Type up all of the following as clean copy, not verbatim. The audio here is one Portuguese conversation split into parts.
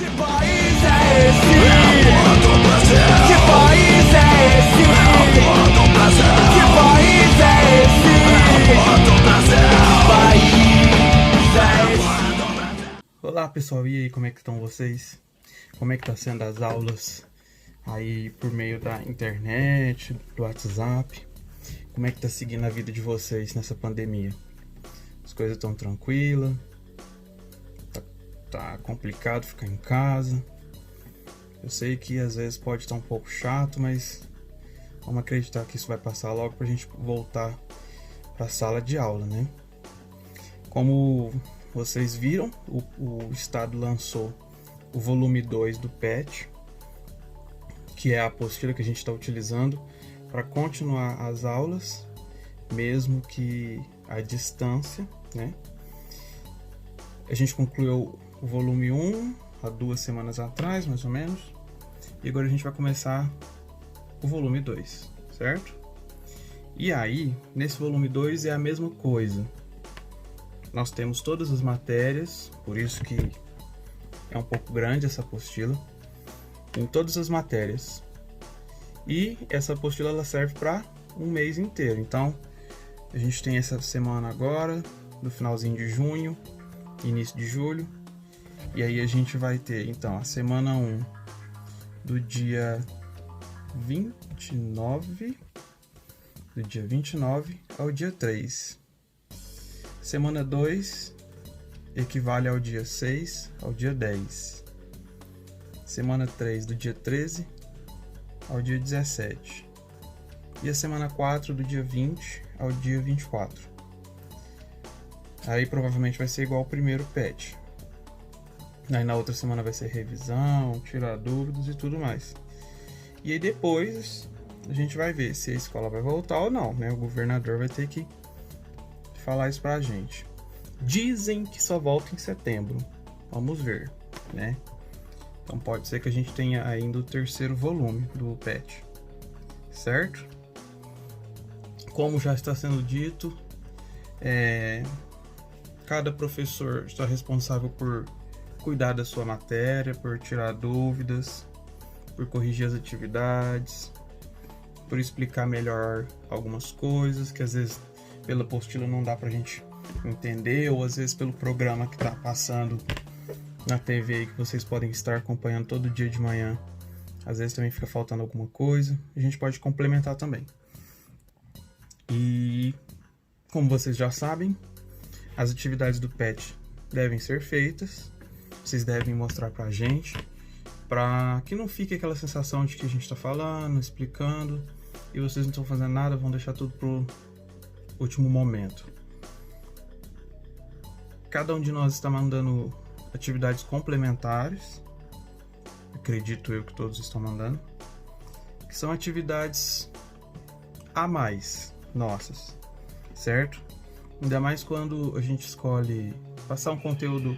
Que país é esse? Que país é esse? Que país é esse? Olá pessoal, e aí, como é que estão vocês? Como é que tá sendo as aulas aí por meio da internet, do WhatsApp? Como é que tá seguindo a vida de vocês nessa pandemia? As coisas estão tranquilas? Tá complicado ficar em casa? Eu sei que às vezes pode estar um pouco chato, mas vamos acreditar que isso vai passar logo pra gente voltar pra sala de aula, né? Como vocês viram, o Estado lançou o volume 2 do PET, que é a apostila que a gente está utilizando para continuar as aulas, mesmo que à distância, né? A gente concluiu o volume 1 há 2 semanas atrás, mais ou menos, e agora a gente vai começar o volume 2, certo? E aí, nesse volume 2 é a mesma coisa. Nós temos todas as matérias, por isso que é um pouco grande essa apostila, em todas as matérias. E essa apostila ela serve para um mês inteiro. Então, a gente tem essa semana agora, no finalzinho de junho, início de julho. E aí a gente vai ter, então, a semana 1 do dia 29, ao dia 3. Semana 2 equivale ao dia 6 ao dia 10. Semana 3 do dia 13 ao dia 17. E a semana 4 do dia 20 ao dia 24. Aí provavelmente vai ser igual ao primeiro PET. Aí na outra semana vai ser revisão, tirar dúvidas e tudo mais. E aí depois a gente vai ver se a escola vai voltar ou não, né? O governador vai ter que falar isso pra gente. Dizem que só volta em setembro. Vamos ver, né? Então pode ser que a gente tenha ainda o terceiro volume do PET, certo? Como já está sendo dito, cada professor está responsável por cuidar da sua matéria, por tirar dúvidas, por corrigir as atividades, por explicar melhor algumas coisas que às vezes pela apostila não dá pra gente entender, ou às vezes pelo programa que tá passando na TV aí, que vocês podem estar acompanhando todo dia de manhã, às vezes também fica faltando alguma coisa, a gente pode complementar também. E como vocês já sabem, as atividades do PET devem ser feitas, vocês devem mostrar pra gente, para que não fique aquela sensação de que a gente tá falando, explicando, e vocês não estão fazendo nada, vão deixar tudo pro último momento. Cada um de nós está mandando atividades complementares, acredito eu que todos estão mandando, que são atividades a mais nossas, certo? Ainda mais quando a gente escolhe passar um conteúdo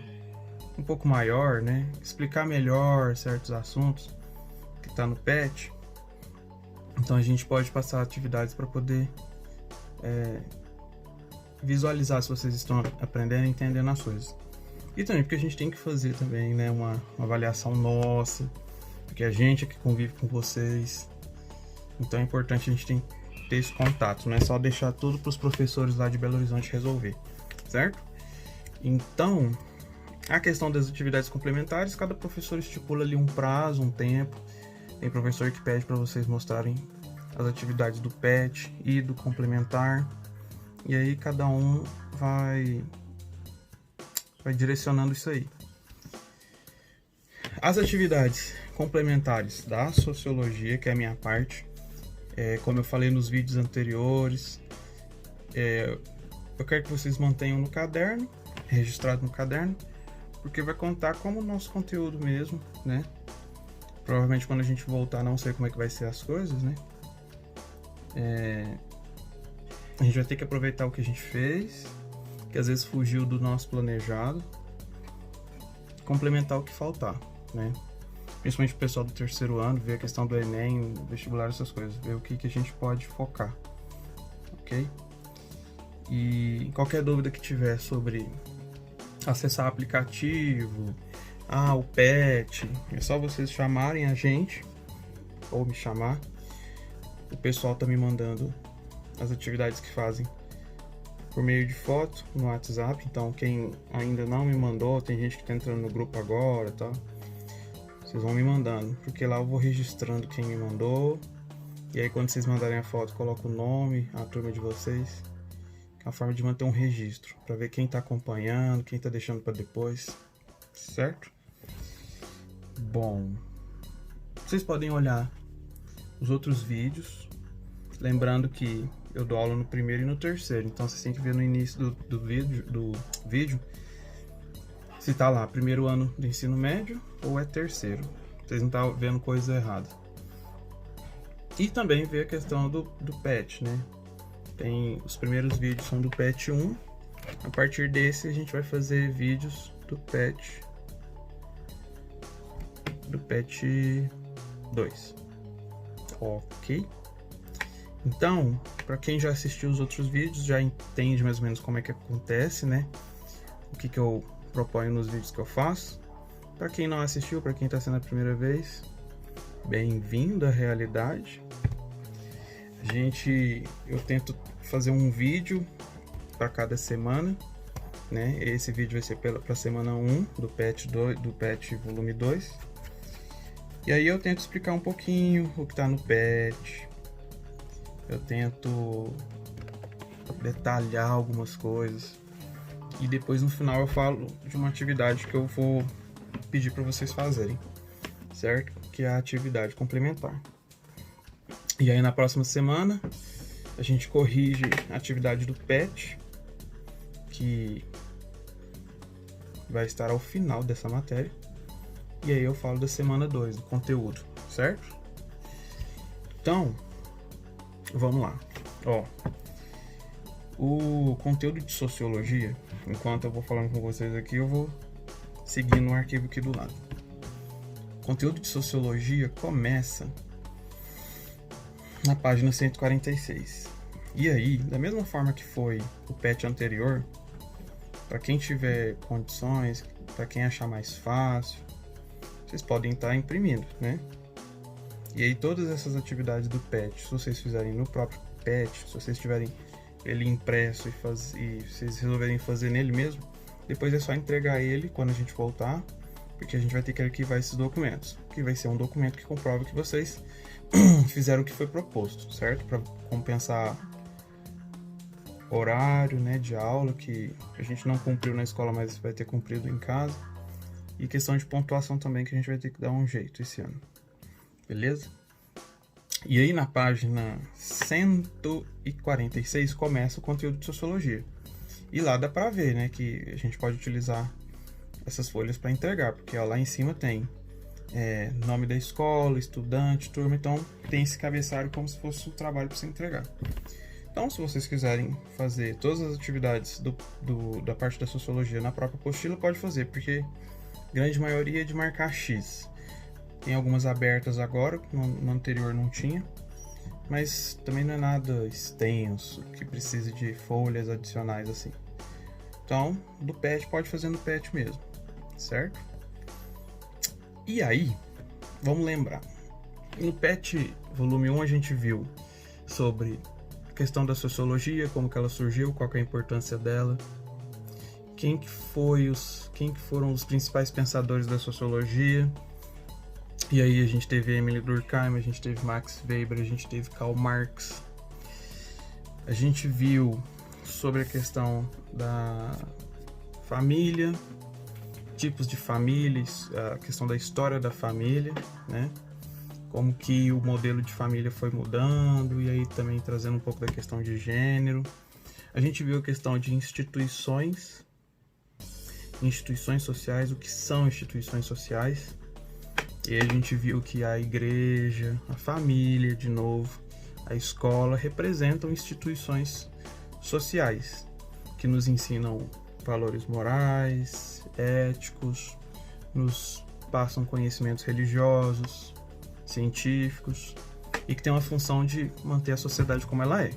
um pouco maior, né? Explicar melhor certos assuntos que está no PET. Então a gente pode passar atividades para poder visualizar se vocês estão aprendendo e entendendo as coisas. E também porque a gente tem que fazer também, né, uma avaliação nossa, porque a gente é que convive com vocês. Então é importante a gente ter esse contato, não é só deixar tudo para os professores lá de Belo Horizonte resolver, certo? Então, a questão das atividades complementares, cada professor estipula ali um prazo, um tempo. Tem professor que pede para vocês mostrarem as atividades do PET e do complementar. E aí cada um vai direcionando isso aí. As atividades complementares da sociologia, que é a minha parte, como eu falei nos vídeos anteriores, eu quero que vocês mantenham no caderno, registrado no caderno, porque vai contar como o nosso conteúdo mesmo, né? Provavelmente quando a gente voltar, não sei como é que vai ser as coisas, né? A gente vai ter que aproveitar o que a gente fez, que às vezes fugiu do nosso planejado, complementar o que faltar, né? Principalmente o pessoal do terceiro ano, ver a questão do Enem, vestibular, essas coisas, ver o que a gente pode focar, ok? E qualquer dúvida que tiver sobre acessar aplicativo, o PET, é só vocês chamarem a gente, ou me chamar. O pessoal tá me mandando as atividades que fazem por meio de foto no WhatsApp, então quem ainda não me mandou, tem gente que tá entrando no grupo agora, tá? Vocês vão me mandando, porque lá eu vou registrando quem me mandou, e aí quando vocês mandarem a foto, coloco o nome, a turma de vocês, que é uma forma de manter um registro, para ver quem tá acompanhando, quem tá deixando para depois, certo? Bom, vocês podem olhar os outros vídeos, lembrando que eu dou aula no primeiro e no terceiro, então vocês têm que ver no início do vídeo se tá lá primeiro ano do ensino médio ou é terceiro. Vocês não estão vendo coisa errada. E também ver a questão do PET, né? Os primeiros vídeos são do PET 1. A partir desse a gente vai fazer vídeos do PET 2. Ok? Então, para quem já assistiu os outros vídeos, já entende mais ou menos como é que acontece, né? O que eu proponho nos vídeos que eu faço. Para quem não assistiu, para quem está sendo a primeira vez, bem-vindo à realidade. Eu tento fazer um vídeo para cada semana, né? Esse vídeo vai ser para semana 1 do PET volume 2. E aí eu tento explicar um pouquinho o que está no PET. Eu tento detalhar algumas coisas. E depois no final eu falo de uma atividade que eu vou pedir para vocês fazerem, certo? Que é a atividade complementar. E aí na próxima semana a gente corrige a atividade do PET, que vai estar ao final dessa matéria. E aí eu falo da semana 2, do conteúdo, certo? Então, vamos lá. O conteúdo de sociologia, enquanto eu vou falando com vocês aqui, eu vou seguir no arquivo aqui do lado. O conteúdo de sociologia começa na página 146. E aí, da mesma forma que foi o PET anterior, para quem tiver condições, para quem achar mais fácil, vocês podem estar imprimindo, né? E aí todas essas atividades do PET, se vocês fizerem no próprio PET, se vocês tiverem ele impresso e vocês resolverem fazer nele mesmo, depois é só entregar ele quando a gente voltar, porque a gente vai ter que arquivar esses documentos, que vai ser um documento que comprova que vocês fizeram o que foi proposto, certo? Para compensar horário, né, de aula que a gente não cumpriu na escola, mas vai ter cumprido em casa, e questão de pontuação também, que a gente vai ter que dar um jeito esse ano, beleza? E aí na página 146 começa o conteúdo de sociologia. E lá dá pra ver, né, que a gente pode utilizar essas folhas para entregar, porque ó, lá em cima tem nome da escola, estudante, turma, então tem esse cabeçalho como se fosse um trabalho para você entregar. Então, se vocês quiserem fazer todas as atividades da parte da sociologia na própria apostila, pode fazer, porque a grande maioria é de marcar X. Tem algumas abertas agora, no anterior não tinha, mas também não é nada extenso, que precise de folhas adicionais assim. Então, do PET pode fazer no PET mesmo, certo? E aí, vamos lembrar. No PET volume 1 a gente viu sobre a questão da sociologia, como que ela surgiu, qual que é a importância dela, quem que foram os principais pensadores da sociologia. E aí a gente teve Emile Durkheim, a gente teve Max Weber, a gente teve Karl Marx. A gente viu sobre a questão da família, tipos de famílias, a questão da história da família, né? Como que o modelo de família foi mudando, e aí também trazendo um pouco da questão de gênero. A gente viu a questão de instituições sociais, o que são instituições sociais. E aí a gente viu que a igreja, a família, de novo, a escola representam instituições sociais que nos ensinam valores morais, éticos, nos passam conhecimentos religiosos, científicos e que tem uma função de manter a sociedade como ela é.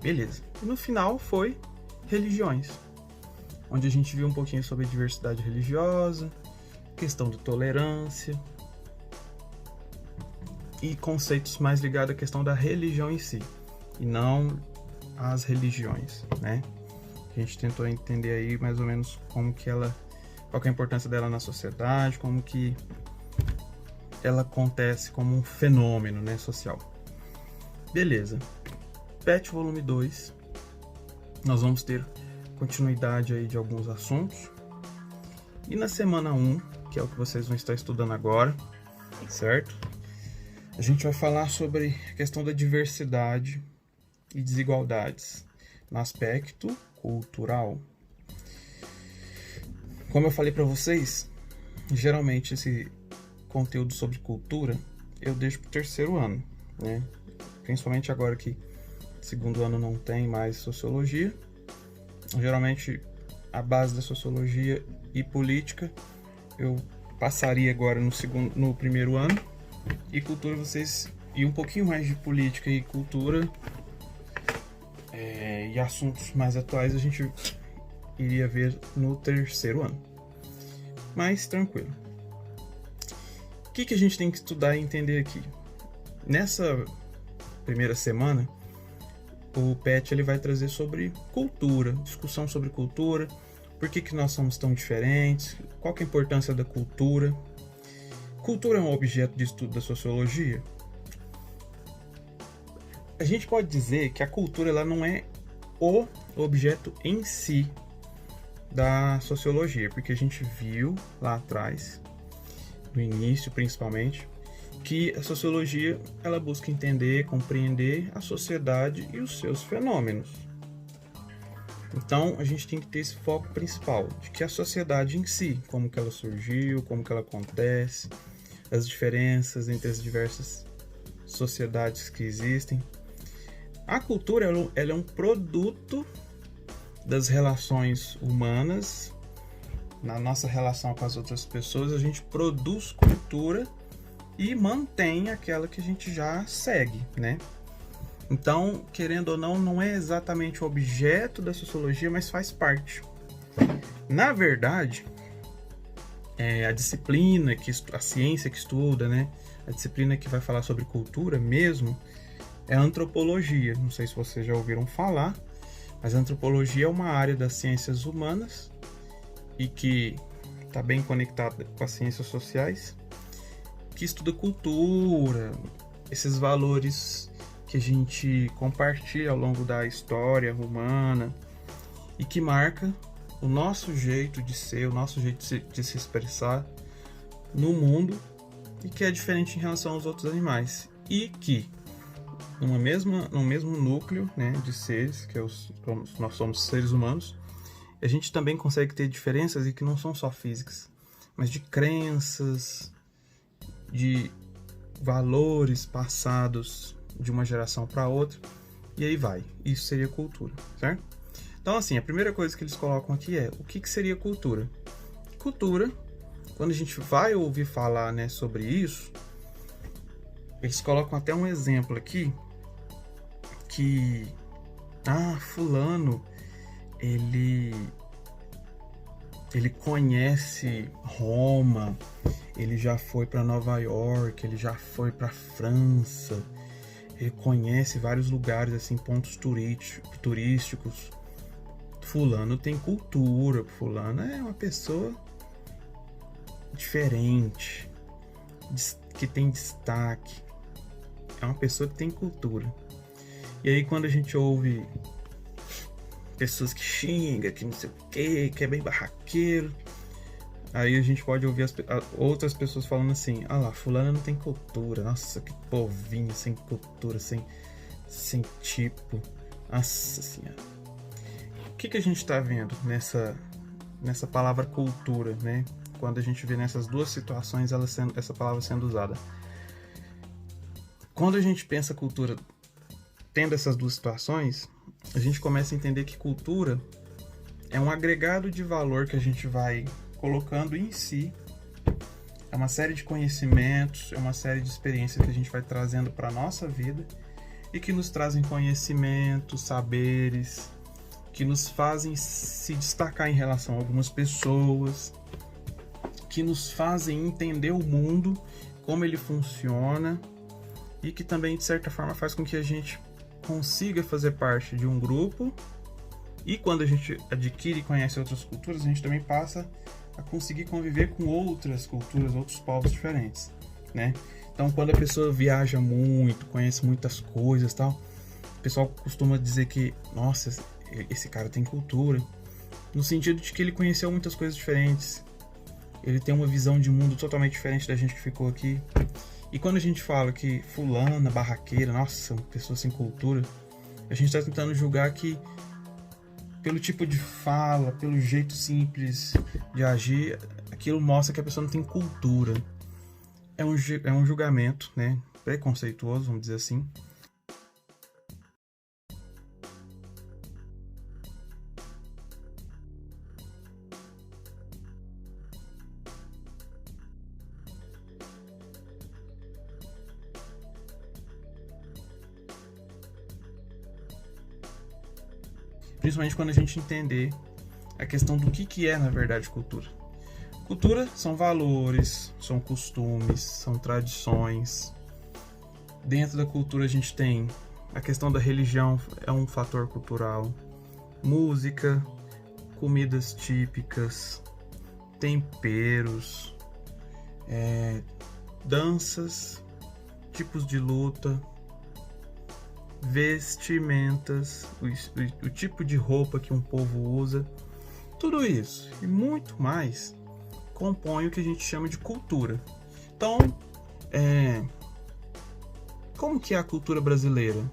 Beleza. E no final foi religiões, onde a gente viu um pouquinho sobre a diversidade religiosa, questão de tolerância e conceitos mais ligados à questão da religião em si, e não às religiões, né? A gente tentou entender aí mais ou menos como que ela, qual que é a importância dela na sociedade, como que ela acontece como um fenômeno, né, social. Beleza. PET volume 2, nós vamos ter continuidade aí de alguns assuntos. E na semana 1, que é o que vocês vão estar estudando agora, certo? A gente vai falar sobre a questão da diversidade e desigualdades no aspecto cultural. Como eu falei para vocês, geralmente esse conteúdo sobre cultura eu deixo para o terceiro ano, né? Principalmente agora que segundo ano não tem mais sociologia. Geralmente a base da sociologia e política eu passaria agora no primeiro ano, e cultura vocês, e um pouquinho mais de política e cultura e assuntos mais atuais a gente iria ver no terceiro ano. Mas tranquilo. O que a gente tem que estudar e entender aqui? Nessa primeira semana, o PET ele vai trazer sobre cultura, discussão sobre cultura, por que nós somos tão diferentes, qual que é a importância da cultura. Cultura é um objeto de estudo da sociologia? A gente pode dizer que a cultura ela não é o objeto em si da sociologia, porque a gente viu lá atrás, no início principalmente, que a sociologia ela busca entender, compreender a sociedade e os seus fenômenos. Então a gente tem que ter esse foco principal de que a sociedade em si, como que ela surgiu, como que ela acontece, as diferenças entre as diversas sociedades que existem. A cultura ela é um produto das relações humanas. Na nossa relação com as outras pessoas, a gente produz cultura e mantém aquela que a gente já segue, né? Então, querendo ou não, não é exatamente o objeto da sociologia, mas faz parte. Na verdade, a disciplina, a ciência que estuda, né? A disciplina que vai falar sobre cultura mesmo, é a antropologia. Não sei se vocês já ouviram falar, mas a antropologia é uma área das ciências humanas e que está bem conectada com as ciências sociais, que estuda cultura, esses valores que a gente compartilha ao longo da história humana e que marca o nosso jeito de ser, o nosso jeito de se expressar no mundo, e que é diferente em relação aos outros animais, e que no mesmo núcleo, né, de seres, que nós somos seres humanos, a gente também consegue ter diferenças e que não são só físicas, mas de crenças, de valores passados de uma geração para outra, e aí vai. Isso seria cultura, certo? Então, assim, a primeira coisa que eles colocam aqui é o que seria cultura. Cultura, quando a gente vai ouvir falar, né, sobre isso, eles colocam até um exemplo aqui que fulano ele conhece Roma, ele já foi para Nova York, ele já foi para França, ele conhece vários lugares, assim, pontos turísticos. Fulano tem cultura, fulano é uma pessoa diferente, que tem destaque, é uma pessoa que tem cultura. E aí quando a gente ouve pessoas que xingam, que não sei o que é bem barraqueiro, aí a gente pode ouvir outras pessoas falando assim: ah lá, fulano não tem cultura, nossa, que povinho, sem cultura, sem tipo, nossa senhora. O que a gente está vendo nessa palavra cultura, né? Quando a gente vê nessas duas situações essa palavra sendo usada. Quando a gente pensa cultura tendo essas duas situações, a gente começa a entender que cultura é um agregado de valor que a gente vai colocando em si, é uma série de conhecimentos, é uma série de experiências que a gente vai trazendo para a nossa vida e que nos trazem conhecimentos, saberes, que nos fazem se destacar em relação a algumas pessoas, que nos fazem entender o mundo, como ele funciona, e que também, de certa forma, faz com que a gente consiga fazer parte de um grupo. E quando a gente adquire e conhece outras culturas, a gente também passa a conseguir conviver com outras culturas, outros povos diferentes, né? Então, quando a pessoa viaja muito, conhece muitas coisas e tal, o pessoal costuma dizer que, nossa, esse cara tem cultura, no sentido de que ele conheceu muitas coisas diferentes, ele tem uma visão de mundo totalmente diferente da gente que ficou aqui. E quando a gente fala que fulana, barraqueira, nossa, uma pessoa sem cultura, a gente está tentando julgar que pelo tipo de fala, pelo jeito simples de agir, aquilo mostra que a pessoa não tem cultura. É um julgamento, né, preconceituoso, vamos dizer assim. Principalmente quando a gente entender a questão do que é, na verdade, cultura. Cultura são valores, são costumes, são tradições. Dentro da cultura a gente tem a questão da religião, é um fator cultural. Música, comidas típicas, temperos, danças, tipos de luta, vestimentas, o tipo de roupa que um povo usa. Tudo isso e muito mais compõe o que a gente chama de cultura. Então, como que é a cultura brasileira?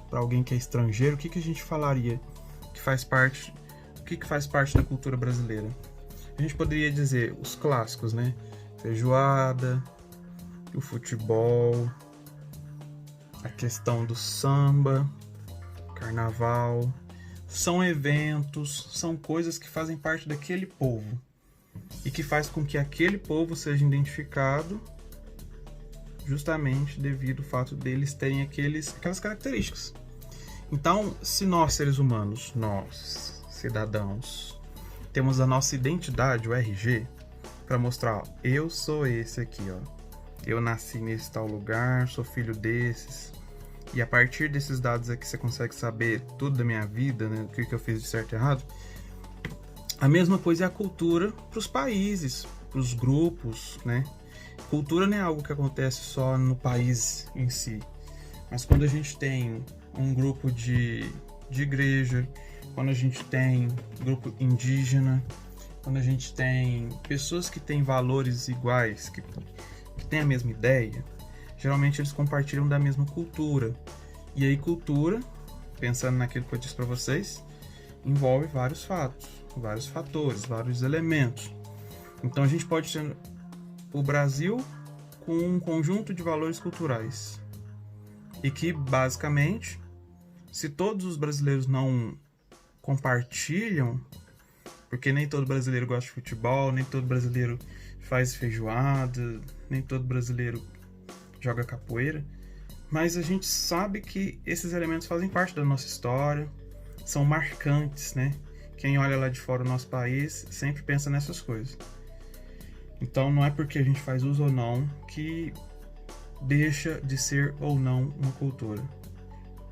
Para alguém que é estrangeiro, o que a gente falaria que faz parte? O que faz parte da cultura brasileira? A gente poderia dizer os clássicos, né? Feijoada, o futebol, a questão do samba, carnaval. São eventos, são coisas que fazem parte daquele povo e que faz com que aquele povo seja identificado justamente devido ao fato deles terem aquelas características. Então, se nós, seres humanos, nós, cidadãos, temos a nossa identidade, o RG, para mostrar, ó, eu sou esse aqui, ó. Eu nasci nesse tal lugar, sou filho desses. E a partir desses dados aqui você consegue saber tudo da minha vida, né? O que eu fiz de certo e errado. A mesma coisa é a cultura para os países, para os grupos, né? Cultura não é algo que acontece só no país em si. Mas quando a gente tem um grupo de igreja, quando a gente tem grupo indígena, quando a gente tem pessoas que têm valores iguais, que têm a mesma ideia, geralmente eles compartilham da mesma cultura. E aí cultura, pensando naquilo que eu disse para vocês, envolve vários fatos, vários fatores, vários elementos. Então a gente pode ter o Brasil com um conjunto de valores culturais. E que basicamente, se todos os brasileiros não compartilham, porque nem todo brasileiro gosta de futebol, nem todo brasileiro faz feijoada, nem todo brasileiro joga capoeira, mas a gente sabe que esses elementos fazem parte da nossa história, são marcantes, né? Quem olha lá de fora do nosso país sempre pensa nessas coisas. Então não é porque a gente faz uso ou não que deixa de ser ou não uma cultura.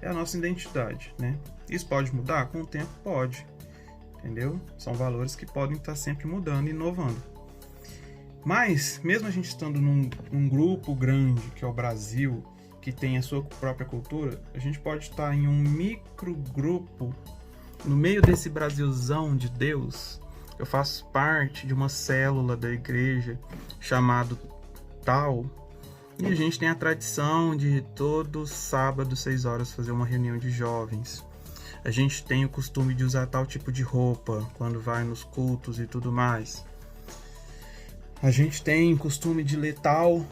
É a nossa identidade, né? Isso pode mudar? Com o tempo pode, entendeu? São valores que podem estar sempre mudando e inovando. Mas, mesmo a gente estando num grupo grande, que é o Brasil, que tem a sua própria cultura, a gente pode estar em um microgrupo, no meio desse Brasilzão de Deus. Eu faço parte de uma célula da igreja chamado tal, e a gente tem a tradição de todo sábado, 6 horas, fazer uma reunião de jovens. A gente tem o costume de usar tal tipo de roupa quando vai nos cultos e tudo mais. A gente tem costume de ler tal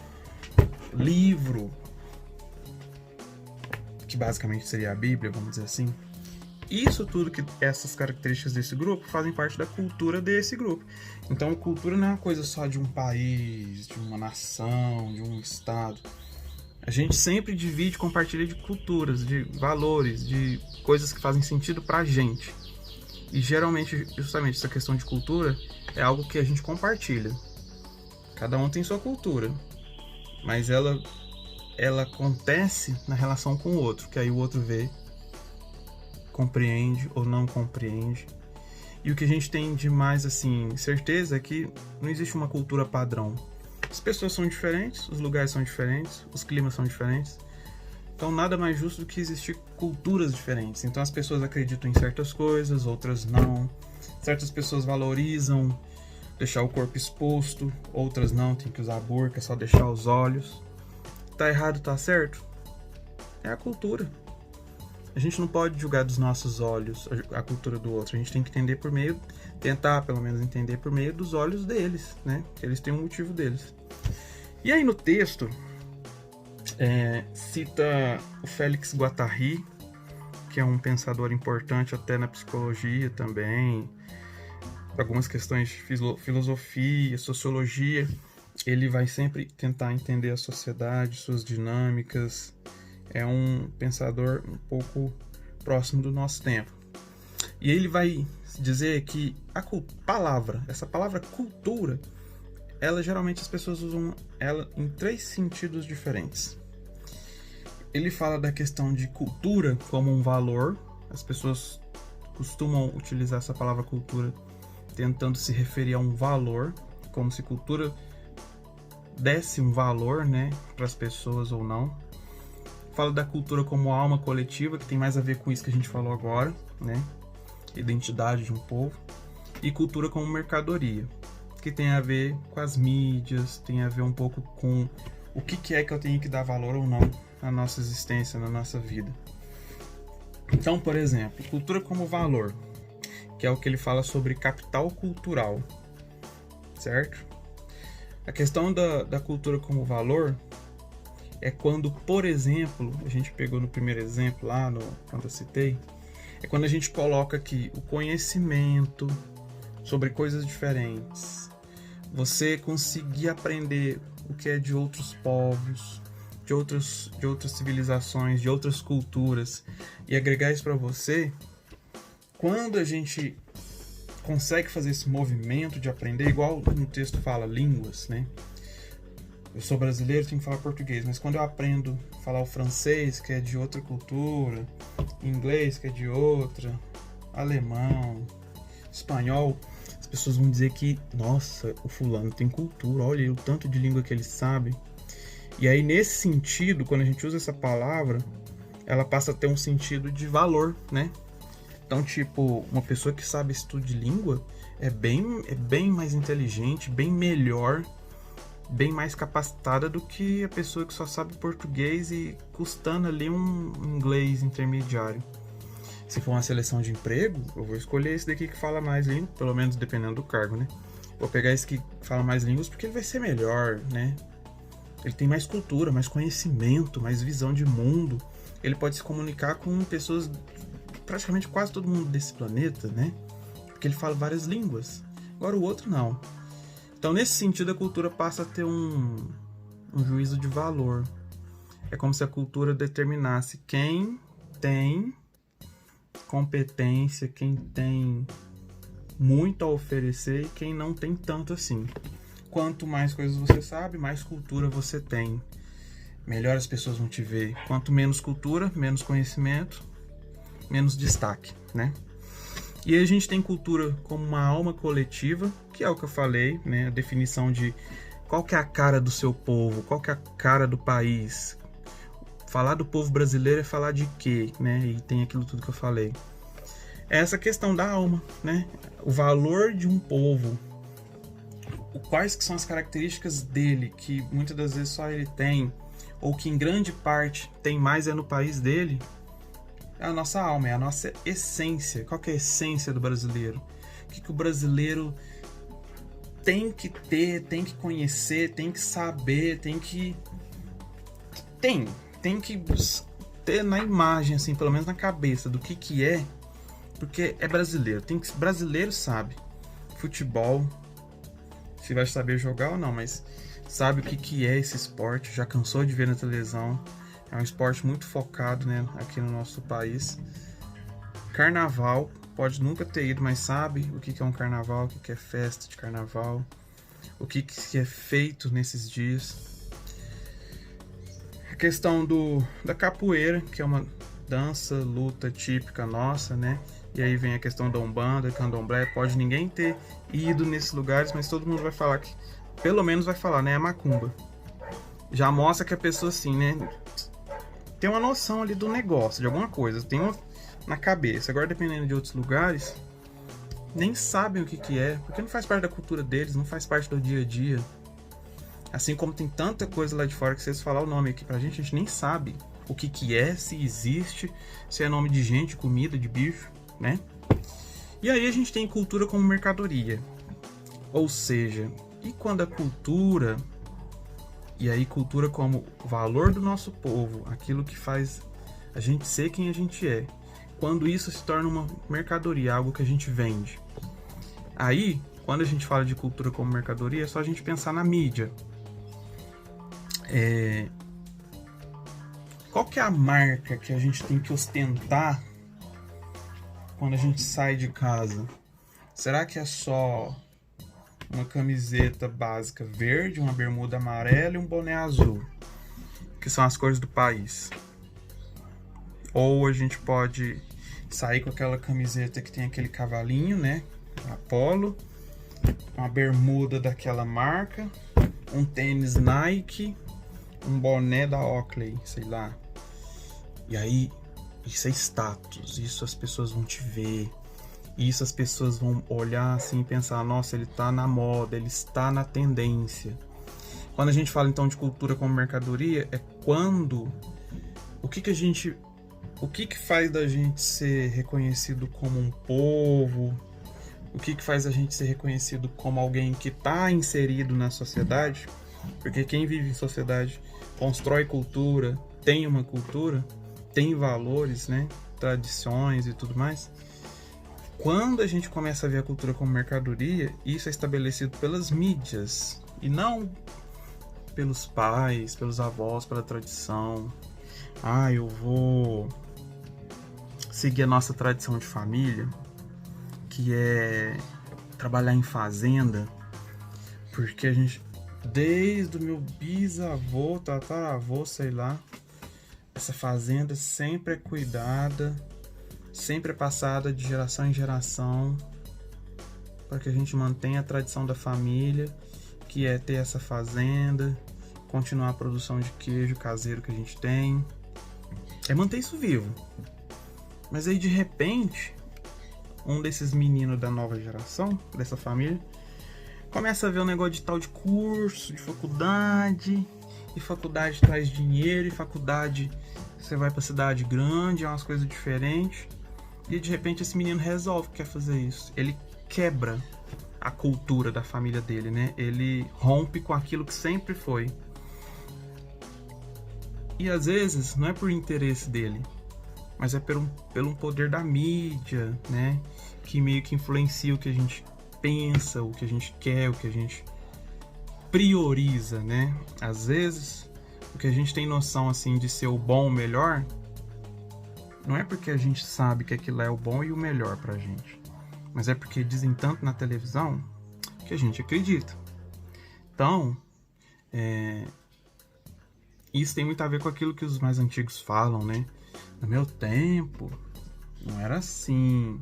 livro, que basicamente seria a Bíblia, vamos dizer assim. Isso tudo, que essas características desse grupo fazem parte da cultura desse grupo. Então, cultura não é uma coisa só de um país, de uma nação, de um estado. A gente sempre divide, compartilha de culturas, de valores, de coisas que fazem sentido pra gente. E geralmente, justamente, essa questão de cultura é algo que a gente compartilha. Cada um tem sua cultura, mas ela acontece na relação com o outro, que aí o outro vê, compreende ou não compreende. E o que a gente tem de mais, assim, certeza é que não existe uma cultura padrão. As pessoas são diferentes, os lugares são diferentes, os climas são diferentes. Então nada mais justo do que existir culturas diferentes. Então as pessoas acreditam em certas coisas, outras não. Certas pessoas valorizam deixar o corpo exposto, outras não, tem que usar burca, só deixar os olhos. Tá errado, tá certo? É a cultura. A gente não pode julgar dos nossos olhos a cultura do outro. A gente tem que entender por meio, tentar pelo menos entender por meio dos olhos deles, né? Que eles têm um motivo deles. E aí no texto cita o Félix Guattari, que é um pensador importante até na psicologia também, algumas questões de filosofia, sociologia. Ele vai sempre tentar entender a sociedade, suas dinâmicas. É um pensador um pouco próximo do nosso tempo. E ele vai dizer que essa palavra cultura, ela geralmente as pessoas usam ela em 3 sentidos diferentes. Ele fala da questão de cultura como um valor. As pessoas costumam utilizar essa palavra cultura tentando se referir a um valor, como se cultura desse um valor, né, para as pessoas ou não. Fala da cultura como alma coletiva, que tem mais a ver com isso que a gente falou agora, né? Identidade de um povo. E cultura como mercadoria, que tem a ver com as mídias, tem a ver um pouco com o que é que eu tenho que dar valor ou não na nossa existência, na nossa vida. Então, por exemplo, cultura como valor, que é o que ele fala sobre capital cultural, certo? A questão da cultura como valor é quando, por exemplo, a gente pegou no primeiro exemplo lá, quando eu citei, é quando a gente coloca aqui o conhecimento sobre coisas diferentes, você conseguir aprender o que é de outros povos, de outras civilizações, de outras culturas, e agregar isso para você. Quando a gente consegue fazer esse movimento de aprender, igual no texto fala, línguas, né? Eu sou brasileiro, tenho que falar português, mas quando eu aprendo a falar o francês, que é de outra cultura, inglês, que é de outra, alemão, espanhol, as pessoas vão dizer que, nossa, o fulano tem cultura, olha o tanto de língua que ele sabe. E aí, nesse sentido, quando a gente usa essa palavra, ela passa a ter um sentido de valor, né? Então, tipo, uma pessoa que sabe esse estudo de língua é bem mais inteligente, bem melhor, bem mais capacitada do que a pessoa que só sabe português e custando ali um inglês intermediário. Se for uma seleção de emprego, eu vou escolher esse daqui que fala mais línguas, pelo menos dependendo do cargo, né? Vou pegar esse que fala mais línguas porque ele vai ser melhor, né? Ele tem mais cultura, mais conhecimento, mais visão de mundo. Ele pode se comunicar com pessoas, praticamente quase todo mundo desse planeta, né? Porque ele fala várias línguas. Agora o outro não. Então, nesse sentido, a cultura passa a ter um juízo de valor. É como se a cultura determinasse quem tem competência, quem tem muito a oferecer e quem não tem tanto assim. Quanto mais coisas você sabe, mais cultura você tem. Melhor as pessoas vão te ver. Quanto menos cultura, menos conhecimento, menos destaque, né? E aí a gente tem cultura como uma alma coletiva, que é o que eu falei, né? A definição de qual que é a cara do seu povo, qual que é a cara do país. Falar do povo brasileiro é falar de quê, né? E tem aquilo tudo que eu falei. É essa questão da alma, né? O valor de um povo. Quais que são as características dele, que muitas das vezes só ele tem, ou que em grande parte tem mais no país dele. É a nossa alma, é a nossa essência. Qual que é a essência do brasileiro? O que o brasileiro tem que ter, tem que conhecer, tem que saber, tem que ter na imagem, assim, pelo menos na cabeça, do que é, porque é brasileiro. Brasileiro sabe futebol, se vai saber jogar ou não, mas sabe o que é esse esporte, já cansou de ver na televisão. É um esporte muito focado, né, aqui no nosso país. Carnaval, pode nunca ter ido, mas sabe o que é um carnaval, o que é festa de carnaval. o que é feito nesses dias. A questão da capoeira, que é uma dança, luta típica nossa, né? E aí vem a questão da Umbanda, Candomblé. Pode ninguém ter ido nesses lugares, mas todo mundo vai falar que, pelo menos vai falar, né? É macumba. Já mostra que a pessoa, assim, né? Tem uma noção ali do negócio, de alguma coisa. Tem uma na cabeça. Agora, dependendo de outros lugares, nem sabem o que é, porque não faz parte da cultura deles, não faz parte do dia a dia. Assim como tem tanta coisa lá de fora que, se vocês falar o nome aqui pra gente, a gente nem sabe o que é, se existe, se é nome de gente, comida, de bicho, né? E aí a gente tem cultura como mercadoria. Ou seja, e quando a cultura, e aí cultura como valor do nosso povo, aquilo que faz a gente ser quem a gente é, quando isso se torna uma mercadoria, algo que a gente vende. Aí, quando a gente fala de cultura como mercadoria, é só a gente pensar na mídia. Qual que é a marca que a gente tem que ostentar quando a gente sai de casa? Será que é só uma camiseta básica verde, uma bermuda amarela e um boné azul, que são as cores do país? Ou a gente pode sair com aquela camiseta que tem aquele cavalinho, né? A Polo, uma bermuda daquela marca, um tênis Nike, um boné da Oakley, sei lá. E aí, isso é status, isso as pessoas vão te ver, isso as pessoas vão olhar assim e pensar, nossa, ele tá na moda, ele está na tendência. Quando a gente fala então de cultura como mercadoria, é quando o que faz da gente ser reconhecido como um povo, o que faz a gente ser reconhecido como alguém que está inserido na sociedade, porque quem vive em sociedade constrói cultura, tem uma cultura, tem valores, né, tradições e tudo mais. Quando a gente começa a ver a cultura como mercadoria, isso é estabelecido pelas mídias e não pelos pais, pelos avós, pela tradição. Eu vou seguir a nossa tradição de família, que é trabalhar em fazenda, porque a gente, desde o meu bisavô, tataravô, sei lá, essa fazenda sempre é cuidada, sempre é passada de geração em geração, para que a gente mantenha a tradição da família, que é ter essa fazenda, continuar a produção de queijo caseiro que a gente tem, é manter isso vivo. Mas aí, de repente, um desses meninos da nova geração, dessa família, começa a ver um negócio de tal de curso, de faculdade, e faculdade traz dinheiro, e faculdade você vai pra cidade grande, é umas coisas diferentes, e de repente esse menino resolve que quer fazer isso. Ele quebra a cultura da família dele, né? Ele rompe com aquilo que sempre foi. E às vezes não é por interesse dele, mas é pelo poder da mídia, né? Que meio que influencia o que a gente pensa, o que a gente quer, o que a gente prioriza, né? Às vezes, o que a gente tem noção, assim, de ser o bom, o melhor, não é porque a gente sabe que aquilo é o bom e o melhor pra gente, mas é porque dizem tanto na televisão que a gente acredita. Então, isso tem muito a ver com aquilo que os mais antigos falam, né? No meu tempo, não era assim.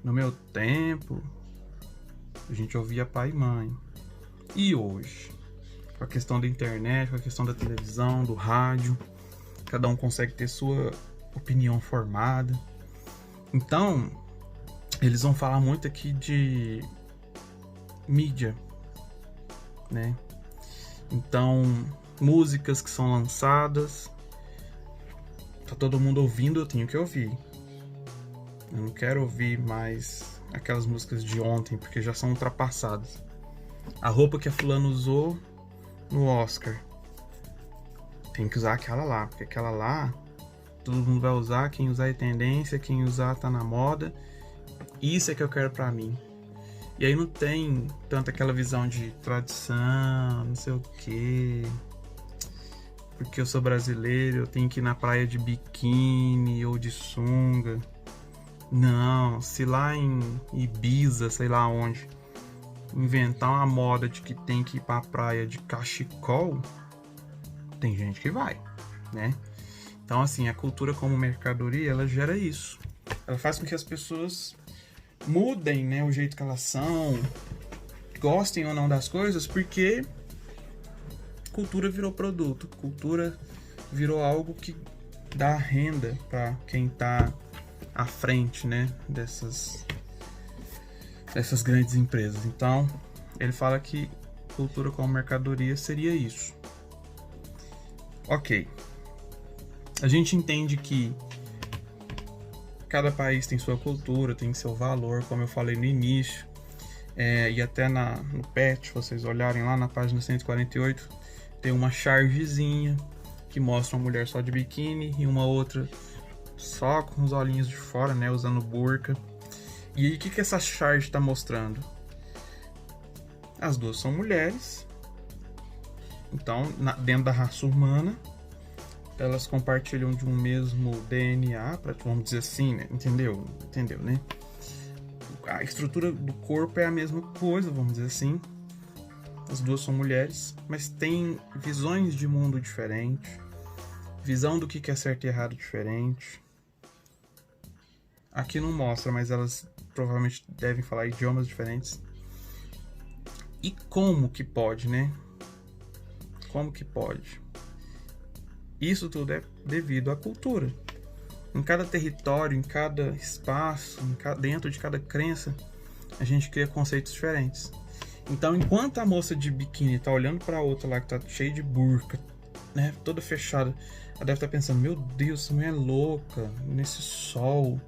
No meu tempo, a gente ouvia pai e mãe. E hoje? Com a questão da internet, com a questão da televisão, do rádio, cada um consegue ter sua opinião formada. Então, eles vão falar muito aqui de mídia, né? Então, músicas que são lançadas, tá todo mundo ouvindo, eu tenho que ouvir. Eu não quero ouvir mais aquelas músicas de ontem, porque já são ultrapassadas. A roupa que a fulana usou no Oscar, tem que usar aquela lá, porque aquela lá todo mundo vai usar, quem usar é tendência, quem usar tá na moda. Isso é que eu quero pra mim. E aí não tem tanto aquela visão de tradição, não sei o quê. Porque eu sou brasileiro, eu tenho que ir na praia de biquíni ou de sunga. Não, se lá em Ibiza, sei lá onde, inventar uma moda de que tem que ir pra praia de cachecol, tem gente que vai, né? Então, assim, a cultura como mercadoria, ela gera isso. Ela faz com que as pessoas mudem, né, o jeito que elas são, gostem ou não das coisas, porque cultura virou produto, cultura virou algo que dá renda para quem tá à frente, né, dessas grandes empresas. Então, ele fala que cultura como mercadoria seria isso. Ok. A gente entende que cada país tem sua cultura, tem seu valor, como eu falei no início. E até no PET, vocês olharem lá na página 148, tem uma chargezinha que mostra uma mulher só de biquíni e uma outra só com os olhinhos de fora, né, usando burca. E aí, o que essa charge está mostrando? As duas são mulheres, então, dentro da raça humana, elas compartilham de um mesmo DNA, vamos dizer assim, né? Entendeu, né? A estrutura do corpo é a mesma coisa, vamos dizer assim. As duas são mulheres, mas têm visões de mundo diferentes, visão do que é certo e errado diferente. Aqui não mostra, mas elas provavelmente devem falar idiomas diferentes. E como que pode, né? Como que pode? Isso tudo é devido à cultura. Em cada território, em cada espaço, dentro de cada crença, a gente cria conceitos diferentes. Então, enquanto a moça de biquíni tá olhando para outra lá que tá cheia de burca, né, toda fechada, ela deve estar pensando: meu Deus, essa mulher é louca, nesse sol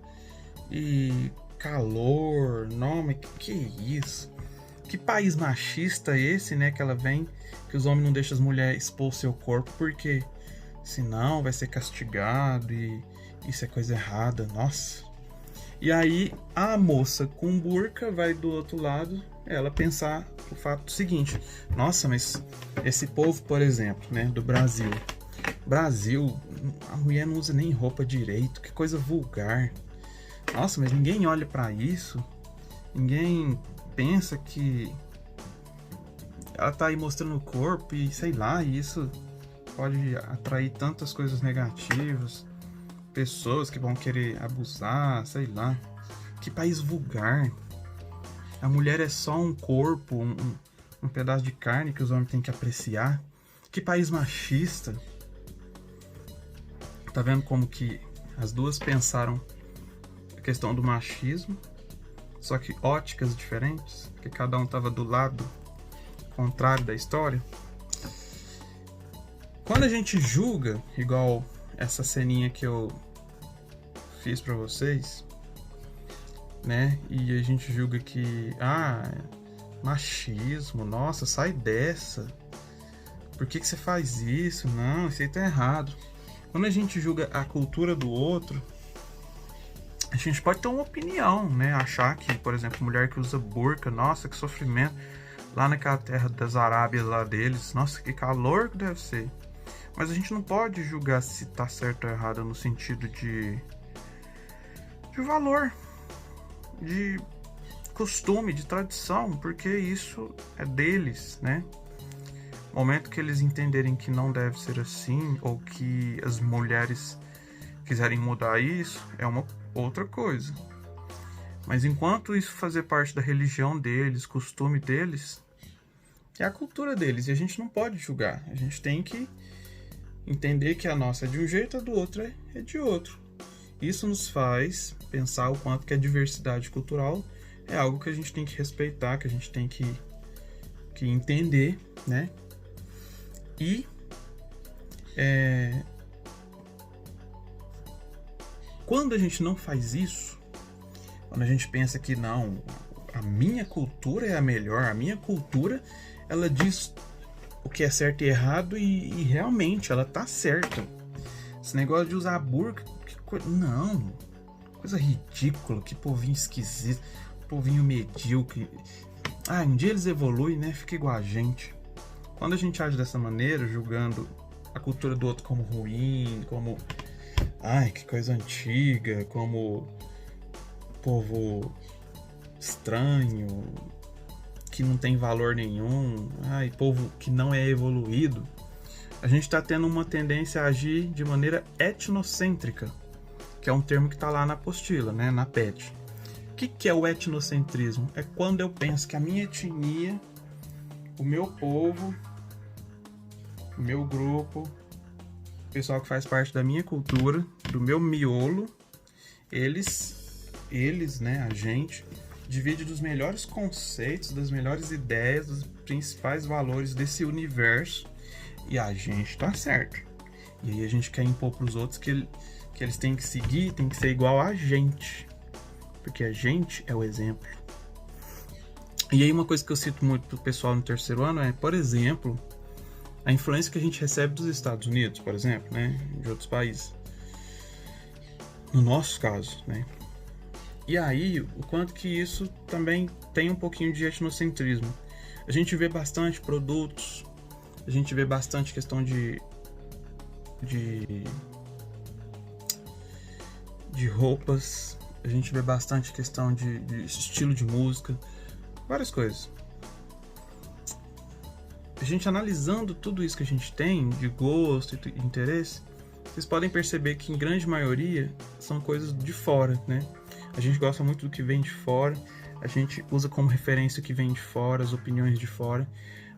e calor, não, mas que é isso? Que país machista é esse, né, que ela vem, que os homens não deixam as mulheres expor seu corpo, porque senão vai ser castigado e isso é coisa errada, nossa. E aí a moça com burca vai do outro lado, ela pensar o fato seguinte: nossa, mas esse povo, por exemplo, né, do Brasil, a mulher não usa nem roupa direito, que coisa vulgar. Nossa, mas ninguém olha pra isso, ninguém pensa que ela tá aí mostrando o corpo e sei lá, e isso pode atrair tantas coisas negativas, pessoas que vão querer abusar, sei lá. Que país vulgar. A mulher é só um corpo, um pedaço de carne que os homens têm que apreciar. Que país machista. Tá vendo como que as duas pensaram a questão do machismo, só que óticas diferentes, que cada um tava do lado contrário da história. Quando a gente julga, igual essa ceninha que eu fiz pra vocês, né? E a gente julga que, machismo, nossa, sai dessa. Por que você faz isso? Não, isso aí tá errado. Quando a gente julga a cultura do outro, a gente pode ter uma opinião, né? Achar que, por exemplo, mulher que usa burca, nossa, que sofrimento. Lá naquela terra das Arábias lá deles, nossa, que calor que deve ser. Mas a gente não pode julgar se tá certo ou errado no sentido de valor, de costume, de tradição, porque isso é deles, né? No momento que eles entenderem que não deve ser assim, ou que as mulheres quiserem mudar isso, é uma outra coisa. Mas enquanto isso fazer parte da religião deles, costume deles, é a cultura deles, e a gente não pode julgar. A gente tem que entender que a nossa é de um jeito, a do outro é de outro. Isso nos faz pensar o quanto que a diversidade cultural é algo que a gente tem que respeitar, que a gente tem que entender, né? E quando a gente não faz isso, quando a gente pensa que não, a minha cultura é a melhor, a minha cultura, ela diz o que é certo e errado e realmente ela tá certa. Esse negócio de usar burca, não, coisa ridícula, que povinho esquisito, povinho medíocre. Um dia eles evoluem, né? Fica igual a gente. Quando a gente age dessa maneira, julgando a cultura do outro como ruim, como que coisa antiga, como povo estranho, que não tem valor nenhum, povo que não é evoluído, a gente está tendo uma tendência a agir de maneira etnocêntrica, que é um termo que está lá na apostila, né, na PET. O que é o etnocentrismo? É quando eu penso que a minha etnia, o meu povo, o meu grupo, o pessoal que faz parte da minha cultura, do meu miolo, eles, né, a gente, divide dos melhores conceitos, das melhores ideias, dos principais valores desse universo, e a gente tá certo. E aí a gente quer impor pros outros que eles têm que seguir, tem que ser igual a gente, porque a gente é o exemplo. E aí uma coisa que eu cito muito pro pessoal no terceiro ano é, por exemplo, a influência que a gente recebe dos Estados Unidos, por exemplo, né, de outros países. No nosso caso, né? E aí, o quanto que isso também tem um pouquinho de etnocentrismo. A gente vê bastante produtos, a gente vê bastante questão de roupas, a gente vê bastante questão de estilo de música, várias coisas. A gente analisando tudo isso que a gente tem, de gosto e interesse, vocês podem perceber que em grande maioria são coisas de fora, né? A gente gosta muito do que vem de fora, a gente usa como referência o que vem de fora, as opiniões de fora,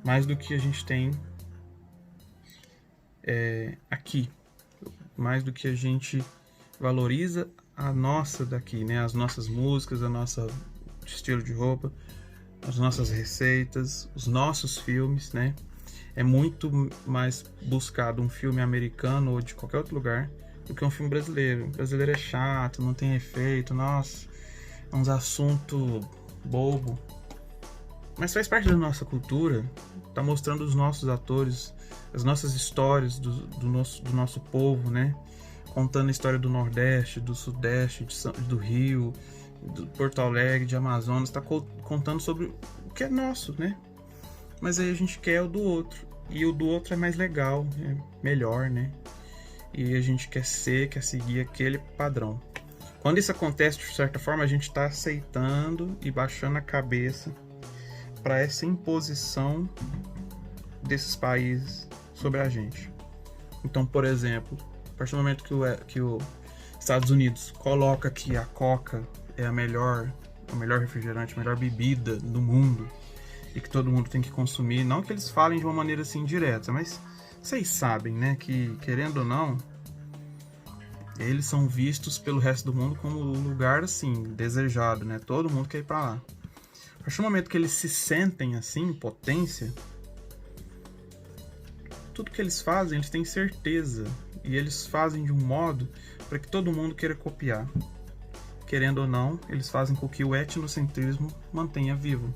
mais do que a gente tem aqui, mais do que a gente valoriza a nossa daqui, né? As nossas músicas, a nossa estilo de roupa, as nossas receitas, os nossos filmes, né? É muito mais buscado um filme americano ou de qualquer outro lugar do que um filme brasileiro. O brasileiro é chato, não tem efeito, nossa, é uns assuntos bobo. Mas faz parte da nossa cultura, tá mostrando os nossos atores, as nossas histórias do nosso povo, né? Contando a história do Nordeste, do Sudeste, do Rio, do Porto Alegre, de Amazonas, tá contando sobre o que é nosso, né? Mas aí a gente quer o do outro, e o do outro é mais legal, é melhor, né? E a gente quer seguir aquele padrão. Quando isso acontece, de certa forma, a gente está aceitando e baixando a cabeça para essa imposição desses países sobre a gente. Então, por exemplo, a partir do momento que os Estados Unidos coloca que a Coca é o melhor refrigerante, a melhor bebida do mundo, e que todo mundo tem que consumir, não que eles falem de uma maneira assim direta, mas vocês sabem, né, que querendo ou não, eles são vistos pelo resto do mundo como um lugar assim, desejado, né, todo mundo quer ir pra lá. A partir do momento que eles se sentem assim, potência, tudo que eles fazem, eles têm certeza, e eles fazem de um modo para que todo mundo queira copiar. Querendo ou não, eles fazem com que o etnocentrismo mantenha vivo.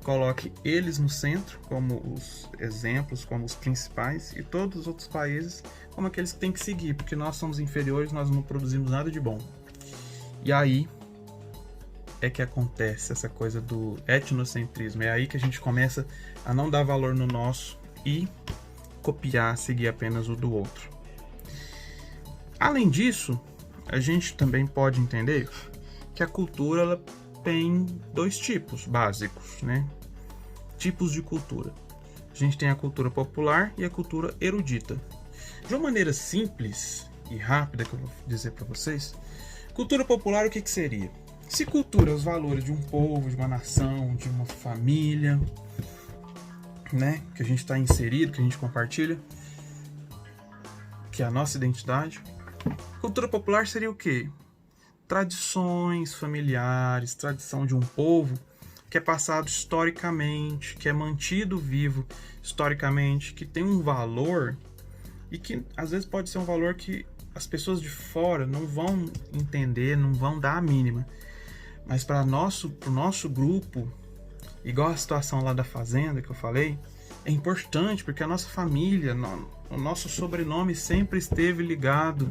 Coloque eles no centro como os exemplos, como os principais, e todos os outros países como aqueles que têm que seguir, porque nós somos inferiores, nós não produzimos nada de bom. E aí é que acontece essa coisa do etnocentrismo, é aí que a gente começa a não dar valor no nosso e copiar, seguir apenas o do outro. Além disso, a gente também pode entender que a cultura ela tem dois tipos básicos, né? Tipos de cultura. A gente tem a cultura popular e a cultura erudita. De uma maneira simples e rápida que eu vou dizer para vocês, cultura popular o que seria? Se cultura é os valores de um povo, de uma nação, de uma família, né? Que a gente está inserido, que a gente compartilha, que é a nossa identidade. Cultura popular seria o quê? Tradições familiares, tradição de um povo que é passado historicamente, que é mantido vivo historicamente, que tem um valor e que às vezes pode ser um valor que as pessoas de fora não vão entender, não vão dar a mínima. Mas para o nosso grupo, igual a situação lá da fazenda que eu falei, é importante porque a nossa família, o nosso sobrenome sempre esteve ligado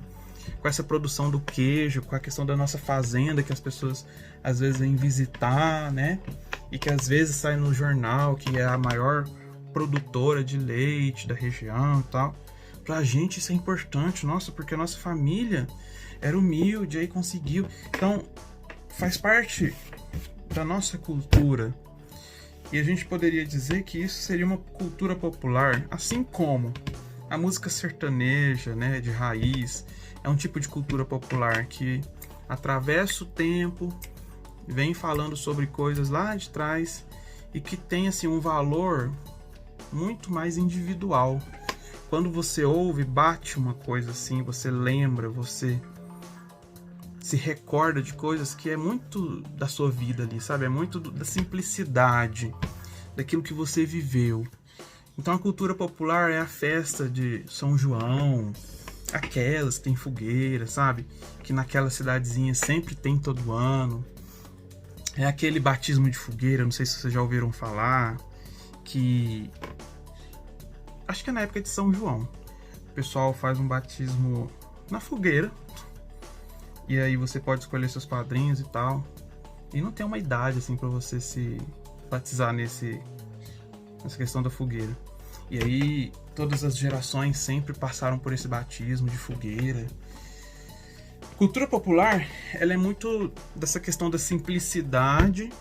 com essa produção do queijo, com a questão da nossa fazenda que as pessoas às vezes vêm visitar, né? E que às vezes sai no jornal que é a maior produtora de leite da região e tal. Pra gente isso é importante, nossa, porque a nossa família era humilde, aí conseguiu. Então, faz parte da nossa cultura E a gente poderia dizer que isso seria uma cultura popular, assim como a música sertaneja, né, de raiz, é um tipo de cultura popular que atravessa o tempo, vem falando sobre coisas lá de trás e que tem assim um valor muito mais individual. Quando você ouve, bate uma coisa assim, você lembra, você se recorda de coisas que é muito da sua vida ali, sabe? É muito da simplicidade, daquilo que você viveu. Então a cultura popular é a festa de São João, aquelas que tem fogueira, sabe? Que naquela cidadezinha sempre tem todo ano. É aquele batismo de fogueira, não sei se vocês já ouviram falar, que acho que é na época de São João. O pessoal faz um batismo na fogueira. E aí você pode escolher seus padrinhos e tal. E não tem uma idade assim para você se batizar nessa questão da fogueira. E aí todas as gerações sempre passaram por esse batismo de fogueira. Cultura popular, ela é muito dessa questão da simplicidade,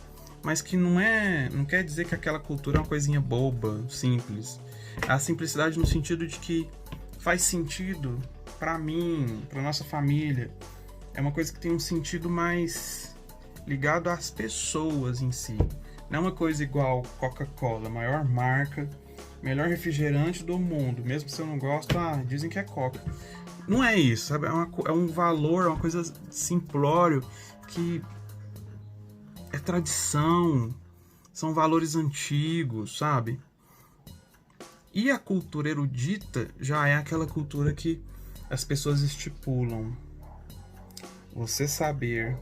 mas que não quer dizer que aquela cultura é uma coisinha boba, simples. A simplicidade no sentido de que faz sentido para mim, para nossa família. É uma coisa que tem um sentido mais ligado às pessoas em si. Não é uma coisa igual Coca-Cola, maior marca, melhor refrigerante do mundo. Mesmo se eu não gosto, dizem que é Coca. Não é isso, sabe? É um valor, é uma coisa simplório que é tradição, são valores antigos, sabe? E a cultura erudita já é aquela cultura que as pessoas estipulam. Você saber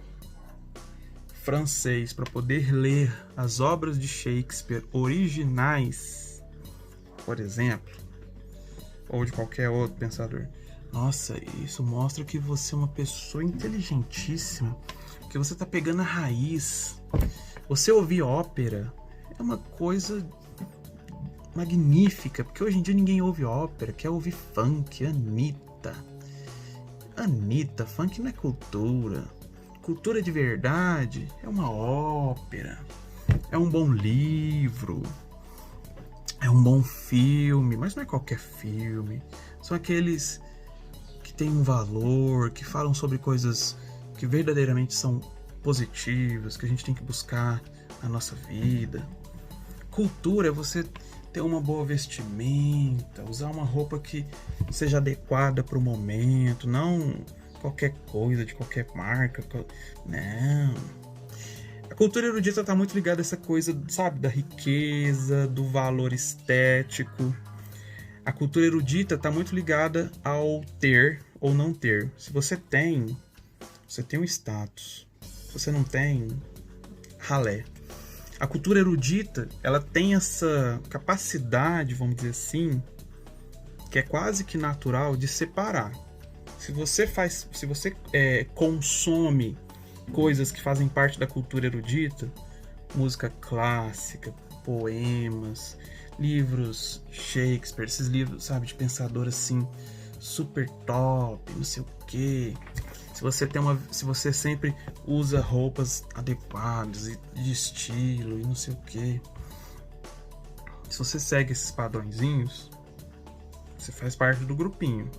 francês para poder ler as obras de Shakespeare originais, por exemplo, ou de qualquer outro pensador. Nossa, isso mostra que você é uma pessoa inteligentíssima, que você tá pegando a raiz. Você ouvir ópera é uma coisa magnífica, porque hoje em dia ninguém ouve ópera, quer ouvir funk, Anitta, funk não é cultura. Cultura de verdade é uma ópera, é um bom livro, é um bom filme, mas não é qualquer filme. São aqueles que têm um valor, que falam sobre coisas que verdadeiramente são positivas, que a gente tem que buscar na nossa vida. Cultura é você ter uma boa vestimenta, usar uma roupa que seja adequada para o momento, não qualquer coisa de qualquer marca. Não. A cultura erudita está muito ligada a essa coisa, sabe, da riqueza, do valor estético. A cultura erudita está muito ligada ao ter ou não ter. Se você tem um status. Se você não tem, ralé. A cultura erudita, ela tem essa capacidade, vamos dizer assim, que é quase que natural de separar. Se você consome coisas que fazem parte da cultura erudita, música clássica, poemas, livros Shakespeare, esses livros, sabe, de pensador assim, super top, não sei o quê. Se você sempre usa roupas adequadas e de estilo e não sei o quê. Se você segue esses padrõezinhos, você faz parte do grupinho,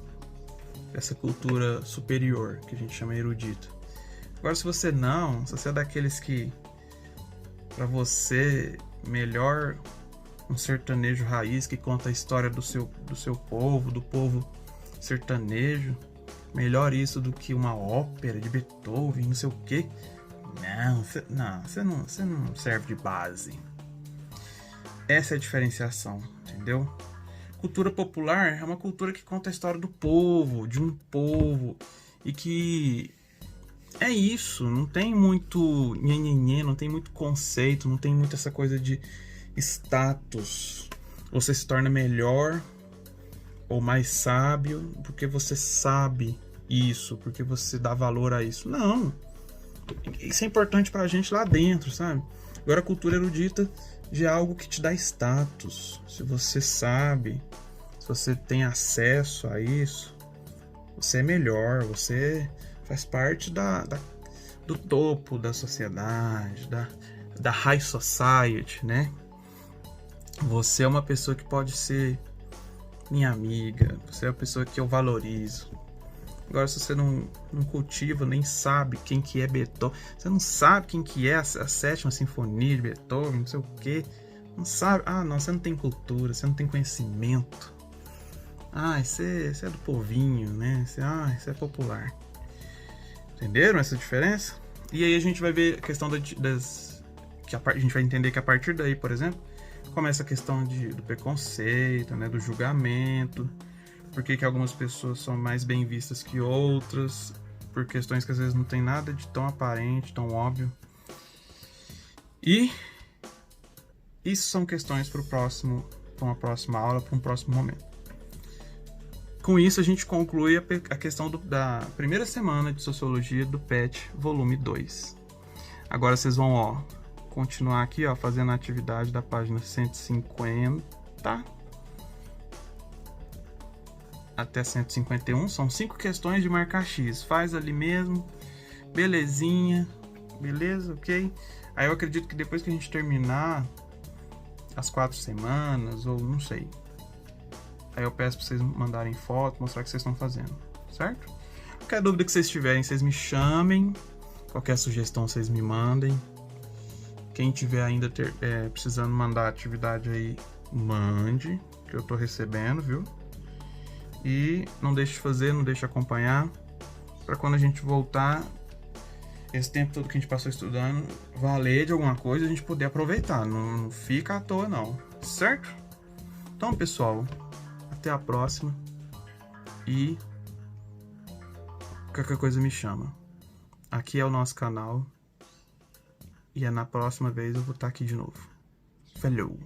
dessa cultura superior que a gente chama erudita. Agora, se você é daqueles que, para você, melhor um sertanejo raiz que conta a história do seu povo, do povo sertanejo, melhor isso do que uma ópera de Beethoven, não sei o quê. Você não serve de base. Essa é a diferenciação, entendeu? Cultura popular é uma cultura que conta a história do povo, de um povo, e que é isso, não tem muito nhenhenhê, não tem muito conceito, não tem muito essa coisa de status. Você se torna melhor ou mais sábio porque você sabe isso, porque você dá valor a isso. Não. Isso é importante pra gente lá dentro, sabe? Agora a cultura erudita já é algo que te dá status. Se você sabe, se você tem acesso a isso, você é melhor, você faz parte do topo da sociedade, da high society, né? Você é uma pessoa que pode ser minha amiga, você é uma pessoa que eu valorizo. Agora, se você não cultiva, nem sabe quem que é Beethoven, você não sabe quem que é a sétima sinfonia de Beethoven, não sei o que, não sabe, não, você não tem cultura, você não tem conhecimento. Você é do povinho, né? Você é popular. Entenderam essa diferença? E aí a gente vai ver a questão a gente vai entender que a partir daí, por exemplo, começa a questão do preconceito, né? Do julgamento. Por que algumas pessoas são mais bem vistas que outras, por questões que às vezes não tem nada de tão aparente, tão óbvio. E isso são questões para uma próxima aula, para um próximo momento. Com isso, a gente conclui a questão da primeira semana de Sociologia do PET, volume 2. Agora vocês vão continuar aqui fazendo a atividade da página 150 até 151. São 5 questões de marcar X. Faz ali mesmo, belezinha, beleza, ok? Aí eu acredito que depois que a gente terminar as 4 semanas, ou não sei, aí eu peço para vocês mandarem foto, mostrar o que vocês estão fazendo, certo? Qualquer dúvida que vocês tiverem, vocês me chamem. Qualquer sugestão, vocês me mandem. Quem tiver ainda precisando mandar atividade aí, mande, que eu tô recebendo, viu? E não deixe de fazer, não deixe de acompanhar, para quando a gente voltar, esse tempo todo que a gente passou estudando, valer de alguma coisa, a gente poder aproveitar. Não fica à toa, não, certo? Então, pessoal, até a próxima e qualquer coisa me chama. Aqui é o nosso canal e na próxima vez eu vou estar aqui de novo. Falou!